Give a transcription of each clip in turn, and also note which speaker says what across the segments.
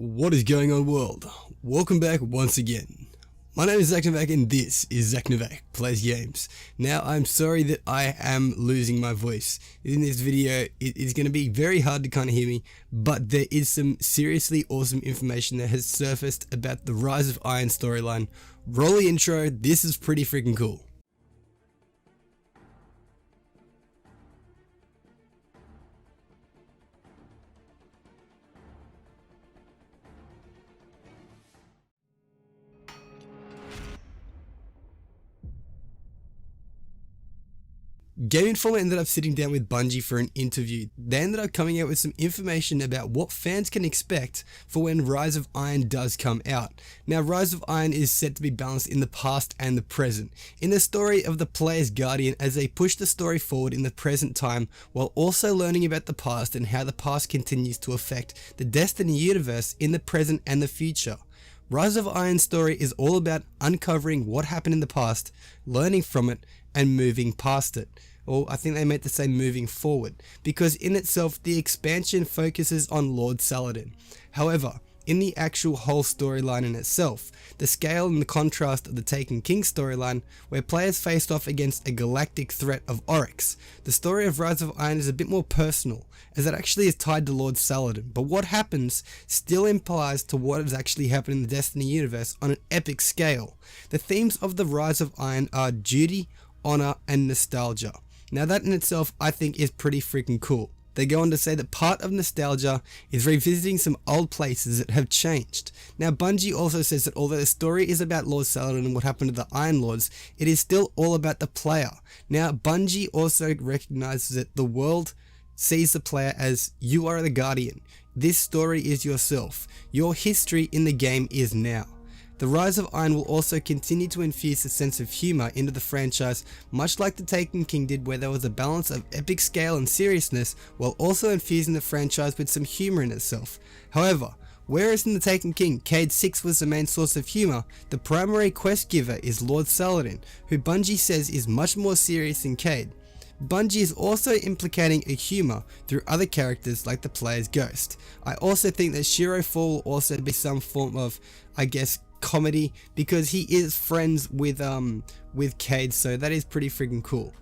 Speaker 1: What is going on, world? Welcome back once again. My name is Zach Novak and this is Zach Novak Plays Games. Now, I'm sorry that I am losing my voice. In this video, it is going to be very hard to kind of hear me, but there is some seriously awesome information that has surfaced about the Rise of Iron storyline. Roll the intro, this is pretty freaking cool. Game Informer ended up sitting down with Bungie for an interview. They ended up coming out with some information about what fans can expect for when Rise of Iron does come out. Now, Rise of Iron is said to be balanced in the past and the present, in the story of the player's guardian as they push the story forward in the present time while also learning about the past and how the past continues to affect the Destiny universe in the present and the future. Rise of Iron's story is all about uncovering what happened in the past, learning from it, and moving past it. Or I think they meant to say moving forward, because in itself the expansion focuses on Lord Saladin. However, in the actual whole storyline in itself, the scale and the contrast of the Taken King storyline, where players faced off against a galactic threat of Oryx, the story of Rise of Iron is a bit more personal, as it actually is tied to Lord Saladin, but what happens still implies to what has actually happened in the Destiny universe on an epic scale. The themes of the Rise of Iron are duty, honor, and nostalgia. Now that in itself I think is pretty freaking cool. They go on to say that part of nostalgia is revisiting some old places that have changed. Now, Bungie also says that although the story is about Lord Saladin and what happened to the Iron Lords, it is still all about the player. Now, Bungie also recognizes that the world sees the player as you are the guardian. This story is yourself. Your history in the game is now. The Rise of Iron will also continue to infuse a sense of humour into the franchise, much like the Taken King did, where there was a balance of epic scale and seriousness while also infusing the franchise with some humour in itself. However, whereas in the Taken King, Cayde 6 was the main source of humour, the primary quest giver is Lord Saladin, who Bungie says is much more serious than Cayde. Bungie is also implicating a humour through other characters like the player's ghost. I also think that Shiro 4 will also be some form of, I guess, comedy, because he is friends with Cayde, so that is pretty freaking cool.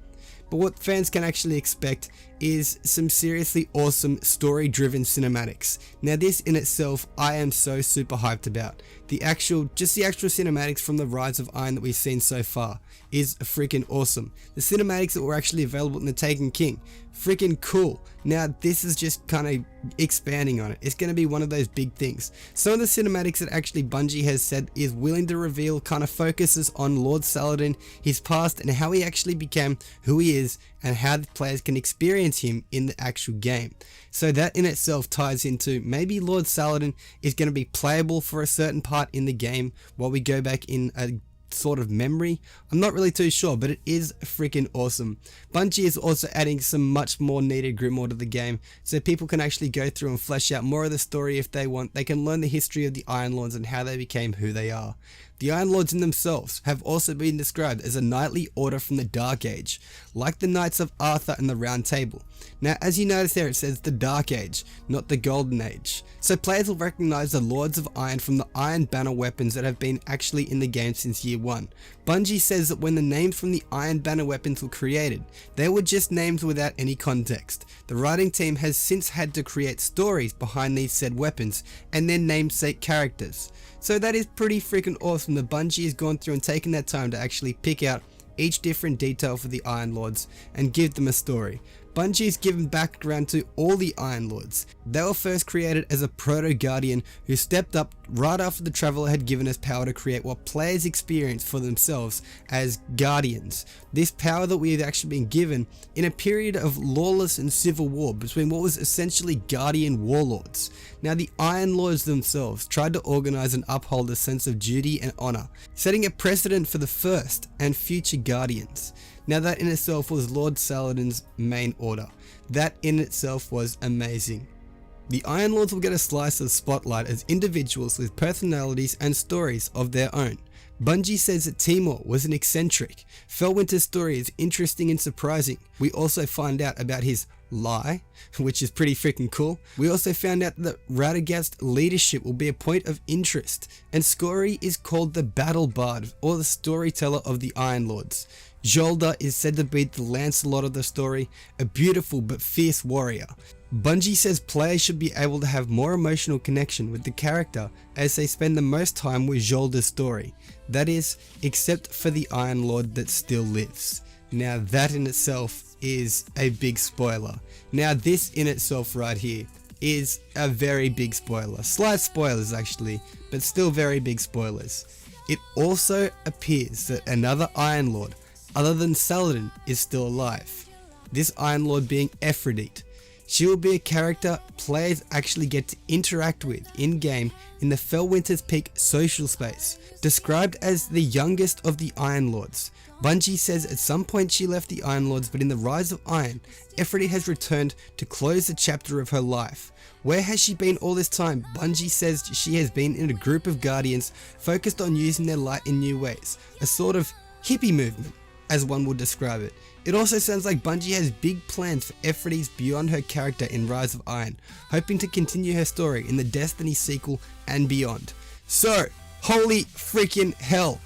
Speaker 1: But what fans can actually expect is some seriously awesome story driven cinematics. Now this in itself I am so super hyped about. The actual cinematics from the Rise of Iron that we've seen so far is freaking awesome. The cinematics that were actually available in the Taken King, freaking cool. Now this is just kind of expanding on it. It's going to be one of those big things. Some of the cinematics that actually Bungie has said is willing to reveal kind of focuses on Lord Saladin, his past, and how he actually became who he is, and how the players can experience him in the actual game. So that in itself ties into maybe Lord Saladin is going to be playable for a certain part in the game while we go back in a sort of memory. I'm not really too sure, but it is freaking awesome. Bungie is also adding some much more needed Grimoire to the game, so people can actually go through and flesh out more of the story if they want. They can learn the history of the Iron Lords and how they became who they are. The Iron Lords in themselves have also been described as a knightly order from the Dark Age, like the Knights of Arthur and the Round Table. Now, as you notice there, it says the Dark Age, not the Golden Age. So players will recognize the Lords of Iron from the Iron Banner weapons that have been actually in the game since year 1. Bungie says that when the names from the Iron Banner weapons were created, they were just names without any context. The writing team has since had to create stories behind these said weapons and their namesake characters. So that is pretty freaking awesome that Bungie has gone through and taken that time to actually pick out each different detail for the Iron Lords and give them a story. Bungie has given background to all the Iron Lords. They were first created as a proto-guardian who stepped up right after the Traveler had given us power to create what players experience for themselves as guardians. This power that we have actually been given in a period of lawless and civil war between what was essentially guardian warlords. Now the Iron Lords themselves tried to organize and uphold a sense of duty and honor, setting a precedent for the first and future guardians. Now that in itself was Lord Saladin's main order. That in itself was amazing. The Iron Lords will get a slice of the spotlight as individuals with personalities and stories of their own. Bungie says that Timur was an eccentric. Felwinter's story is interesting and surprising. We also find out about his lie, which is pretty freaking cool. We also found out that Radagast's leadership will be a point of interest, and Scori is called the Battle Bard, or the storyteller of the Iron Lords. Jolda is said to be the Lancelot of the story, a beautiful but fierce warrior. Bungie says players should be able to have more emotional connection with the character as they spend the most time with Jolda's story. That is, except for the Iron Lord that still lives. Now that in itself is a big spoiler. Now this in itself right here is a very big spoiler. Slight spoilers actually, but still very big spoilers. It also appears that another Iron Lord, other than Saladin, is still alive. This Iron Lord being EFRIDEET. She will be a character players actually get to interact with in-game in the Felwinter's Peak social space. Described as the youngest of the Iron Lords, Bungie says at some point she left the Iron Lords, but in the Rise of Iron, EFRIDEET has returned to close the chapter of her life. Where has she been all this time? Bungie says she has been in a group of Guardians focused on using their light in new ways, a sort of hippie movement, as one would describe it. It also sounds like Bungie has big plans for EFRIDEET beyond her character in Rise of Iron, hoping to continue her story in the Destiny sequel and beyond. So, holy freaking hell,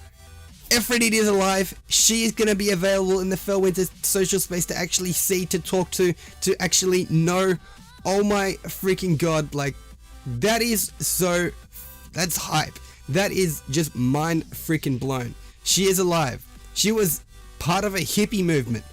Speaker 1: EFRIDEET is alive. She is going to be available in the Felwinter social space to actually see, to talk to actually know. Oh my freaking god, like, that is so, that's hype. That is just mind freaking blown. She is alive. She was part of a hippie movement.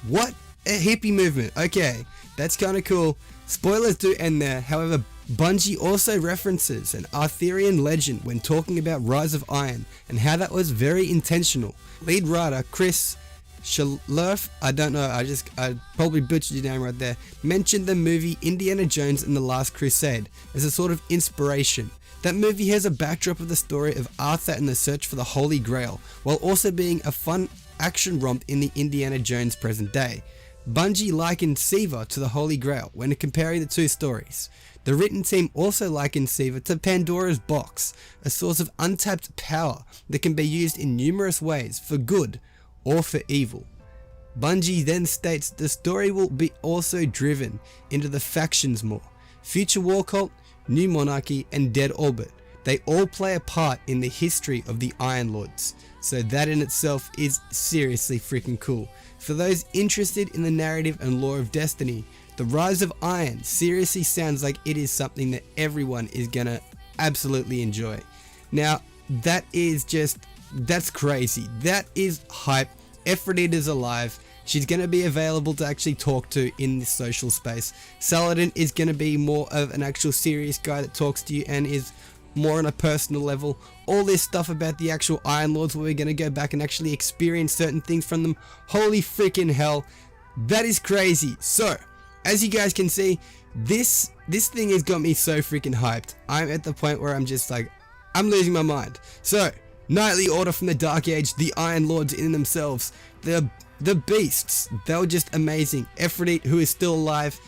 Speaker 1: What? A hippie movement. Okay, that's kind of cool. Spoilers do end there. However, Bungie also references an Arthurian legend when talking about Rise of Iron and how that was very intentional. Lead writer Chris Schalerf, I don't know, I probably butchered your name right there, mentioned the movie Indiana Jones and the Last Crusade as a sort of inspiration. That movie has a backdrop of the story of Arthur and the search for the Holy Grail, while also being a fun action romp in the Indiana Jones present day. Bungie likened Siva to the Holy Grail when comparing the two stories. The written team also likened Siva to Pandora's box, a source of untapped power that can be used in numerous ways for good or for evil. Bungie then states the story will be also driven into the factions more. Future War Cult, New Monarchy, and Dead Orbit. They all play a part in the history of the Iron Lords. So that in itself is seriously freaking cool. For those interested in the narrative and lore of Destiny, the Rise of Iron seriously sounds like it is something that everyone is gonna absolutely enjoy. Now, that's crazy. That is hype. EFRIDEET is alive. She's going to be available to actually talk to in the social space. Saladin is going to be more of an actual serious guy that talks to you and is more on a personal level. All this stuff about the actual Iron Lords where we're going to go back and actually experience certain things from them. Holy freaking hell. That is crazy. So, as you guys can see, this thing has got me so freaking hyped. I'm at the point where I'm just like, I'm losing my mind. So, Knightly Order from the Dark Age, the Iron Lords in themselves, the beasts, they were just amazing. EFRIDEET, who is still alive.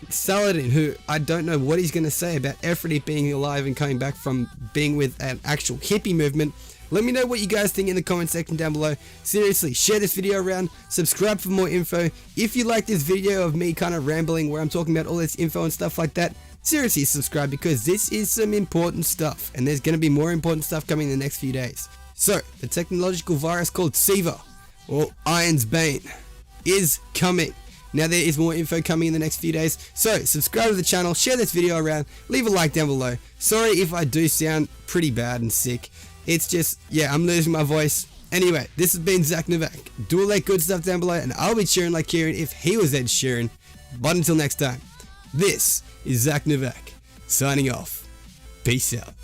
Speaker 1: Saladin, who I don't know what he's going to say about EFRIDEET being alive and coming back from being with an actual hippie movement. Let me know what you guys think in the comment section down below. Seriously, share this video around, subscribe for more info. If you like this video of me kind of rambling where I'm talking about all this info and stuff like that, seriously subscribe because this is some important stuff and there's going to be more important stuff coming in the next few days. So, the technological virus called Siva, or Iron's Bane, is coming. Now there is more info coming in the next few days, so subscribe to the channel, share this video around, leave a like down below. Sorry if I do sound pretty bad and sick. It's just, yeah, I'm losing my voice. Anyway, this has been Zach Novak. Do all that good stuff down below and I'll be cheering like Kieran if he was Ed Sheeran. But until next time, this is Zach Novak, signing off. Peace out.